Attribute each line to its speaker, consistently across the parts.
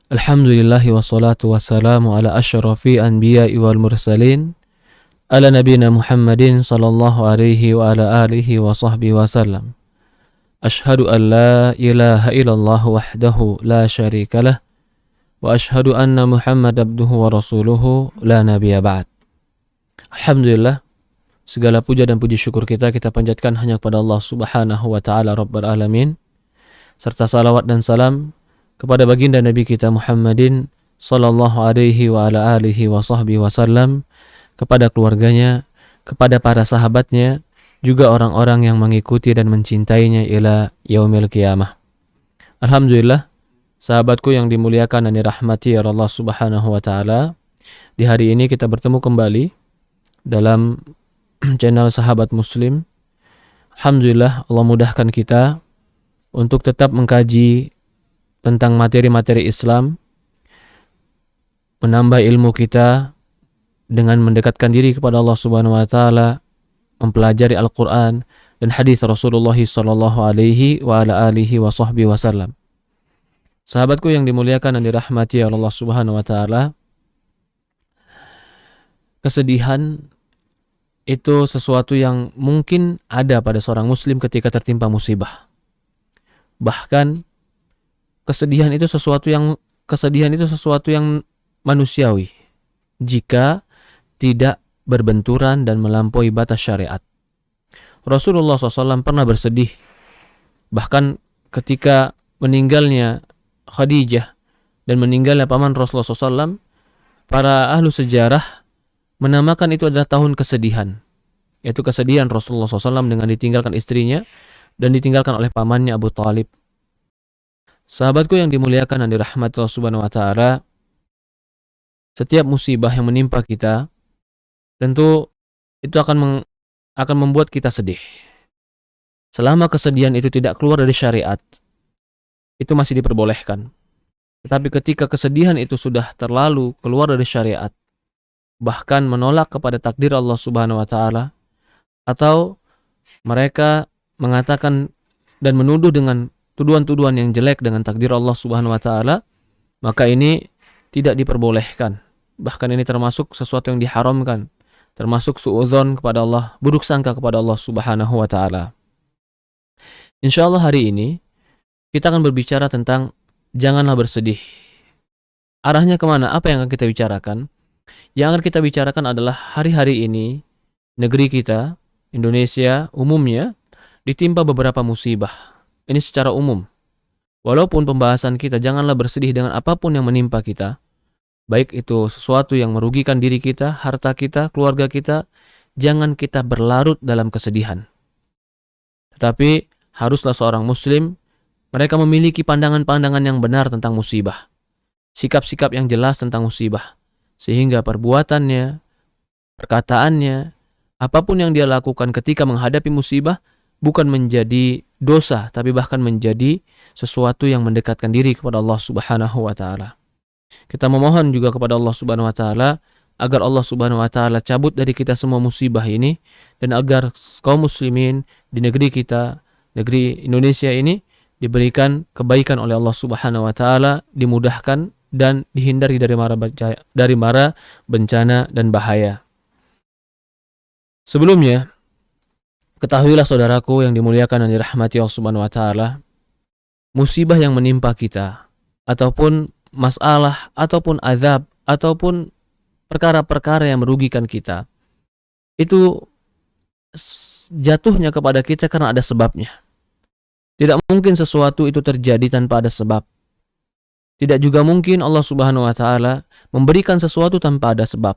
Speaker 1: Alhamdulillahi wassalatu wassalamu ala asyrafi anbiya'i wal mursalin ala nabina Muhammadin sallallahu alaihi wa ala alihi wa sahbihi wasallam. Ashhadu an la ilaha illallah wahdahu la syarikalah wa ashhadu anna Muhammad abduhu wa rasuluhu la nabiyya ba'd. Alhamdulillah, segala puja dan puji syukur kita panjatkan hanya kepada Allah Subhanahu wa taala Rabbul alamin, serta salawat dan salam kepada baginda Nabi kita Muhammadin sallallahu alaihi wa ala alihi wa sahbihi wasallam, kepada keluarganya, kepada para sahabatnya, juga orang-orang yang mengikuti dan mencintainya ila yaumil qiyamah. Alhamdulillah, sahabatku yang dimuliakan dan dirahmati oleh Allah Subhanahu wa taala, di hari ini kita bertemu kembali dalam channel Sahabat Muslim. Alhamdulillah, Allah mudahkan kita untuk tetap mengkaji tentang materi-materi Islam, menambah ilmu kita dengan mendekatkan diri kepada Allah Subhanahu wa taala, mempelajari Al-Qur'an dan hadis Rasulullah sallallahu alaihi wa ala alihi wa sahbihi wasallam. Sahabatku yang dimuliakan dan dirahmati oleh Allah Subhanahu wa taala, kesedihan itu sesuatu yang mungkin ada pada seorang muslim ketika tertimpa musibah. Bahkan kesedihan itu sesuatu yang manusiawi jika tidak berbenturan dan melampaui batas syariat. Rasulullah SAW pernah bersedih, bahkan ketika meninggalnya Khadijah dan meninggalnya paman Rasulullah SAW, para ahlu sejarah menamakan itu adalah tahun kesedihan, yaitu kesedihan Rasulullah SAW dengan ditinggalkan istrinya dan ditinggalkan oleh pamannya Abu Talib. Sahabatku yang dimuliakan dan dirahmati Allah Subhanahu wa taala, setiap musibah yang menimpa kita tentu itu akan membuat kita sedih. Selama kesedihan itu tidak keluar dari syariat, itu masih diperbolehkan. Tetapi ketika kesedihan itu sudah terlalu keluar dari syariat, bahkan menolak kepada takdir Allah Subhanahu wa taala, atau mereka mengatakan dan menuduh dengan tuduhan-tuduhan yang jelek dengan takdir Allah Subhanahu wa taala, maka ini tidak diperbolehkan. Bahkan ini termasuk sesuatu yang diharamkan, termasuk suudzon kepada Allah, buruk sangka kepada Allah Subhanahu wa taala. Insyaallah hari ini kita akan berbicara tentang janganlah bersedih. Arahnya kemana? Apa yang akan kita bicarakan? Yang akan kita bicarakan adalah hari-hari ini negeri kita, Indonesia umumnya, ditimpa beberapa musibah. Ini secara umum. Walaupun pembahasan kita janganlah bersedih dengan apapun yang menimpa kita, baik itu sesuatu yang merugikan diri kita, harta kita, keluarga kita, jangan kita berlarut dalam kesedihan. Tetapi haruslah seorang muslim, mereka memiliki pandangan-pandangan yang benar tentang musibah, sikap-sikap yang jelas tentang musibah, sehingga perbuatannya, perkataannya, apapun yang dia lakukan ketika menghadapi musibah bukan menjadi dosa, tapi bahkan menjadi sesuatu yang mendekatkan diri kepada Allah Subhanahu wa taala. Kita memohon juga kepada Allah Subhanahu wa taala agar Allah Subhanahu wa taala cabut dari kita semua musibah ini, dan agar kaum muslimin di negeri kita, negeri Indonesia ini, diberikan kebaikan oleh Allah Subhanahu wa taala, dimudahkan dan dihindari dari mara bencana dan bahaya. Sebelumnya, ketahuilah saudaraku yang dimuliakan dan dirahmati Allah Subhanahu wa taala, musibah yang menimpa kita ataupun masalah ataupun azab ataupun perkara-perkara yang merugikan kita, itu jatuhnya kepada kita karena ada sebabnya. Tidak mungkin sesuatu itu terjadi tanpa ada sebab. Tidak juga mungkin Allah Subhanahu wa taala memberikan sesuatu tanpa ada sebab.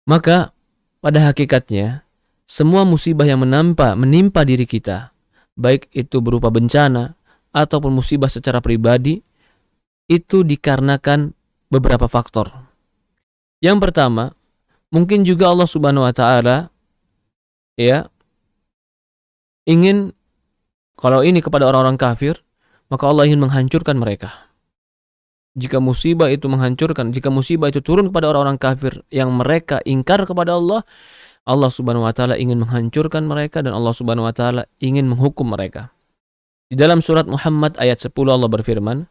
Speaker 1: Maka pada hakikatnya semua musibah yang menimpa diri kita, baik itu berupa bencana ataupun musibah secara pribadi, itu dikarenakan beberapa faktor. Yang pertama, mungkin juga Allah Subhanahu wa taala ingin, kalau ini kepada orang-orang kafir, maka Allah ingin menghancurkan mereka. Jika musibah itu turun kepada orang-orang kafir yang mereka ingkar kepada Allah, Allah Subhanahu wa taala ingin menghancurkan mereka dan Allah Subhanahu wa taala ingin menghukum mereka. Di dalam surat Muhammad ayat 10 Allah berfirman,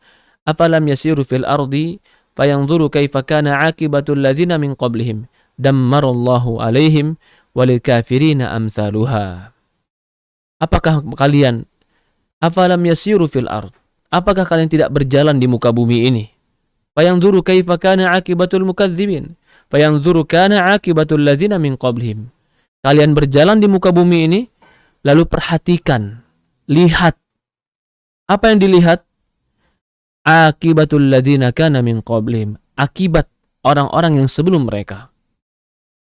Speaker 1: Afalam yasiru fil ardi fayanzuru kaifa kana aqibatul ladzina min qablihim dammarallahu alaihim walil kafirina amsaluha. Apakah kalian afalam yasiru fil ard? Apakah kalian tidak berjalan di muka bumi ini? Fayanzuru kaifa kana aqibatul mukadzibin. Fayanzuru kana aqibatul ladzina min qablihim. Kalian berjalan di muka bumi ini, lalu perhatikan, lihat. Apa yang dilihat? Akibatul ladzina kana min qablihim. Akibat orang-orang yang sebelum mereka.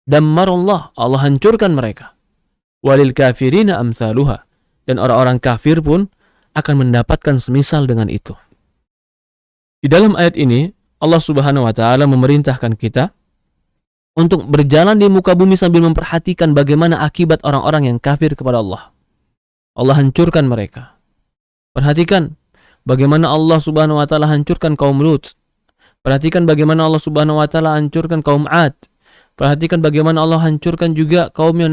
Speaker 1: Dammarallah, Allah hancurkan mereka. Walil kafirina amsaluha. Dan orang-orang kafir pun akan mendapatkan semisal dengan itu. Di dalam ayat ini, Allah Subhanahu wa taala memerintahkan kita untuk berjalan di muka bumi sambil memperhatikan bagaimana akibat orang-orang yang kafir kepada Allah. Allah hancurkan mereka. Perhatikan bagaimana Allah Subhanahu wa taala hancurkan kaum Lut. Perhatikan bagaimana Allah Subhanahu wa taala hancurkan kaum Ad. Perhatikan bagaimana Allah hancurkan juga kaumnya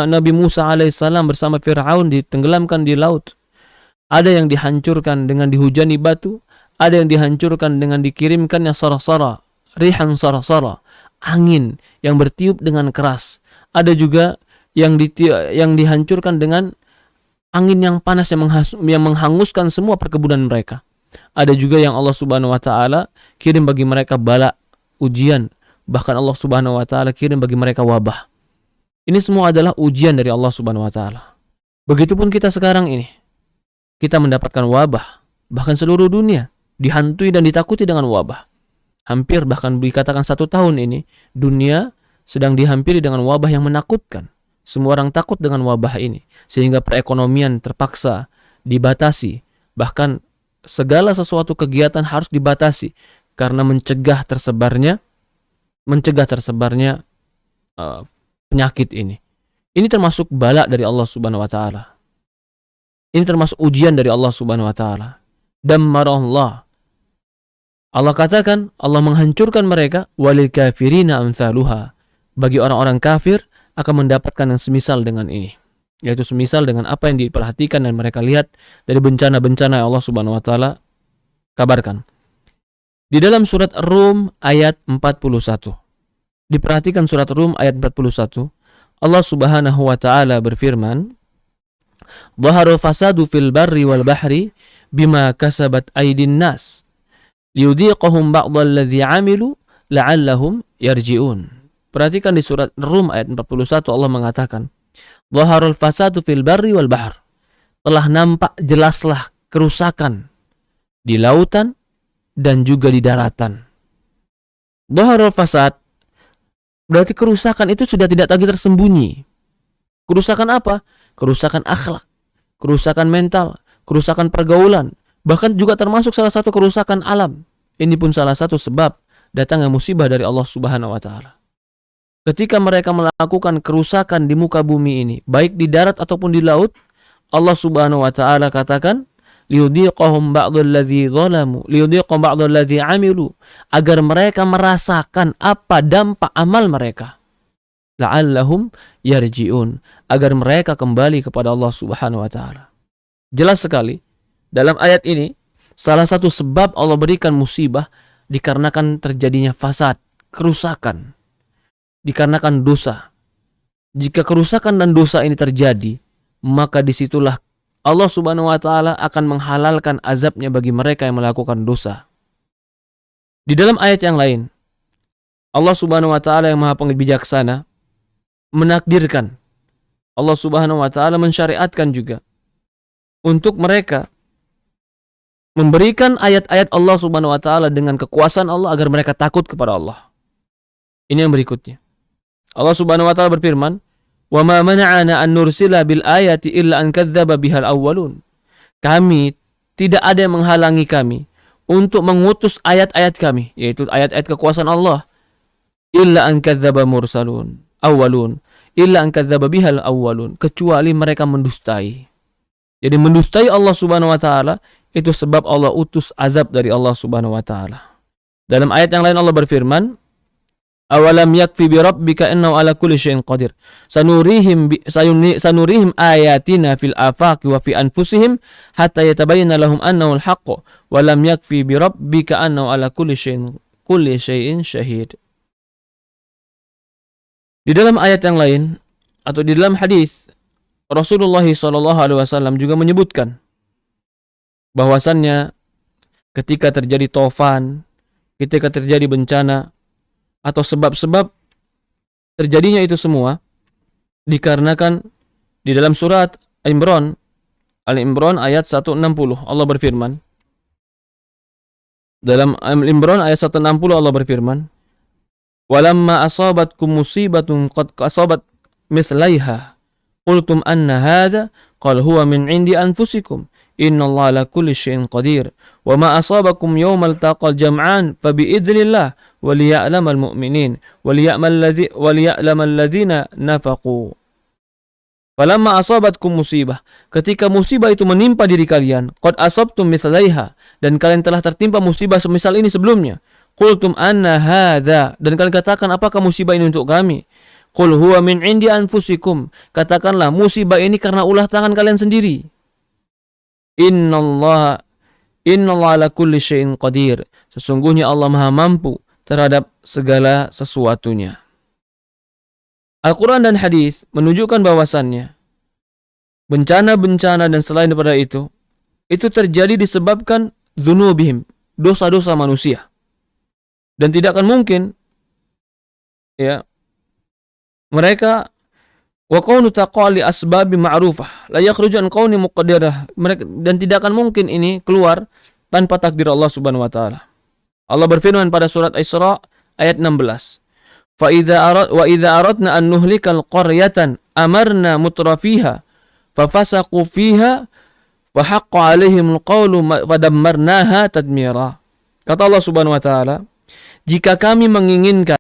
Speaker 1: Nabi Musa alaihissalam bersama Fir'aun ditenggelamkan di laut. Ada yang dihancurkan dengan dihujani batu, ada yang dihancurkan dengan dikirimkannya sara-sara, rihan sara-sara, angin yang bertiup dengan keras. Ada juga yang dihancurkan dengan angin yang panas yang menghanguskan semua perkebunan mereka. Ada juga yang Allah Subhanahu wa taala kirim bagi mereka bala, ujian, bahkan Allah Subhanahu wa taala kirim bagi mereka wabah. Ini semua adalah ujian dari Allah Subhanahu wa taala. Begitupun kita sekarang ini. Kita mendapatkan wabah, bahkan seluruh dunia dihantui dan ditakuti dengan wabah. Hampir bahkan dikatakan 1 tahun ini dunia sedang dihampiri dengan wabah yang menakutkan. Semua orang takut dengan wabah ini, sehingga perekonomian terpaksa dibatasi. Bahkan segala sesuatu kegiatan harus dibatasi karena mencegah tersebarnya penyakit ini. Ini termasuk bala dari Allah Subhanahu wa taala. Ini termasuk ujian dari Allah Subhanahu wa taala. Dammarallah. Allah katakan, Allah menghancurkan mereka, walil kafirina amsaluha. Bagi orang-orang kafir akan mendapatkan yang semisal dengan ini. Yaitu semisal dengan apa yang diperhatikan dan mereka lihat dari bencana-bencana yang Allah Subhanahu wa taala kabarkan. Di dalam surat Rum ayat 41. Diperhatikan surat Rum ayat 41. Allah Subhanahu wa taala berfirman, "Dhaharu fasadu fil barri wal bahri bima kasabat aydin nas liyudhiqahum ba'dalladzi 'amilu la'allahum yarji'un." Perhatikan di surat Rum ayat 41 Allah mengatakan, "Dhaharul fasadu fil barri wal bahr." Telah nampak jelaslah kerusakan di lautan dan juga di daratan. Dhaharul fasad berarti kerusakan itu sudah tidak lagi tersembunyi. Kerusakan apa? Kerusakan akhlak, kerusakan mental, kerusakan pergaulan, bahkan juga termasuk salah satu kerusakan alam. Ini pun salah satu sebab datangnya musibah dari Allah Subhanahu wa taala. Ketika mereka melakukan kerusakan di muka bumi ini, baik di darat ataupun di laut, Allah Subhanahu wa taala katakan, liyudhiqahum ba'dalladzi zalamu, liyudhiqahum ba'dalladzi 'amilu, agar mereka merasakan apa dampak amal mereka. La'allahum yarji'un, agar mereka kembali kepada Allah Subhanahu wa taala. Jelas sekali dalam ayat ini salah satu sebab Allah berikan musibah dikarenakan terjadinya fasad, kerusakan, dikarenakan dosa. Jika kerusakan dan dosa ini terjadi, maka disitulah Allah Subhanahu wa taala akan menghalalkan azabnya bagi mereka yang melakukan dosa. Di dalam ayat yang lain, Allah Subhanahu wa taala yang Maha Bijaksana menakdirkan, Allah Subhanahu wa taala mensyariatkan juga untuk mereka memberikan ayat-ayat Allah Subhanahu wa taala dengan kekuasaan Allah agar mereka takut kepada Allah. Ini yang berikutnya. Allah Subhanahu wa taala berfirman, "Wa ma mana'ana an nursila bil ayati illa an kadzdzaba bihal awwalun." Kami tidak ada yang menghalangi kami untuk mengutus ayat-ayat kami, yaitu ayat-ayat kekuasaan Allah. Illa an kadzdzaba mursalun awwalun, illa an kadzdzaba bihal awwalun, kecuali mereka mendustai. Jadi mendustai Allah Subhanahu wa taala itu sebab Allah utus azab dari Allah Subhanahu wa taala. Dalam ayat yang lain Allah berfirman, Awalam yakfi bi rabbika innahu ala kulli syai'in qadir. Sanurihim ayatina fil afaqi wa fi anfusihim hatta yatabayyana lahum annahu al-haqq wa lam yakfi bi rabbika annahu ala kulli syai'in syahid. Di dalam ayat yang lain atau di dalam hadis Rasulullah SAW juga menyebutkan bahwasannya ketika terjadi taufan, ketika terjadi bencana atau sebab-sebab terjadinya itu semua dikarenakan di dalam surat Al-Imran ayat 160 Allah berfirman, dalam Al-Imran ayat 160 Allah berfirman, walamma asabatkum musibatun qad asabat mithlaiha qultum anna hadha qal huwa min indi anfusikum innallaha ala kulli syai'in qadir wa ma asabakum yawmal taqal jam'an fa bi idznillah wa liya'lamal mu'minin wa liya'lamal ladzina nafaqu. Falamma asabatkum musibah, ketika musibah itu menimpa diri kalian, qad asabtum mithlaiha, dan kalian telah tertimpa musibah semisal ini sebelumnya, qultum anna hadza, dan kalian katakan apakah musibah ini untuk kami? Qul huwa min indi anfusikum, katakanlah musibah ini karena ulah tangan kalian sendiri. Innallaha ala kulli syai'in qadir, sesungguhnya Allah Maha mampu terhadap segala sesuatunya. Al-Quran dan hadis menunjukkan bahwasannya bencana-bencana dan selain daripada itu terjadi disebabkan dzunubihim, dosa-dosa manusia. Dan tidak akan mungkin ya mereka wa kaunu taqali asbabi ma'rufah la yakhruju an kauni muqaddarah, dan tidak akan mungkin ini keluar tanpa takdir Allah Subhanahu wa taala. Allah berfirman pada surat Isra ayat 16, wa idza aradna an nuhlikal qaryatan amarna mutrafiha fafasaqu fiha wa haqqa 'alaihim alqawlu fadammarnaha tadmira. Kata Allah Subhanahu wa taala, jika kami menginginkan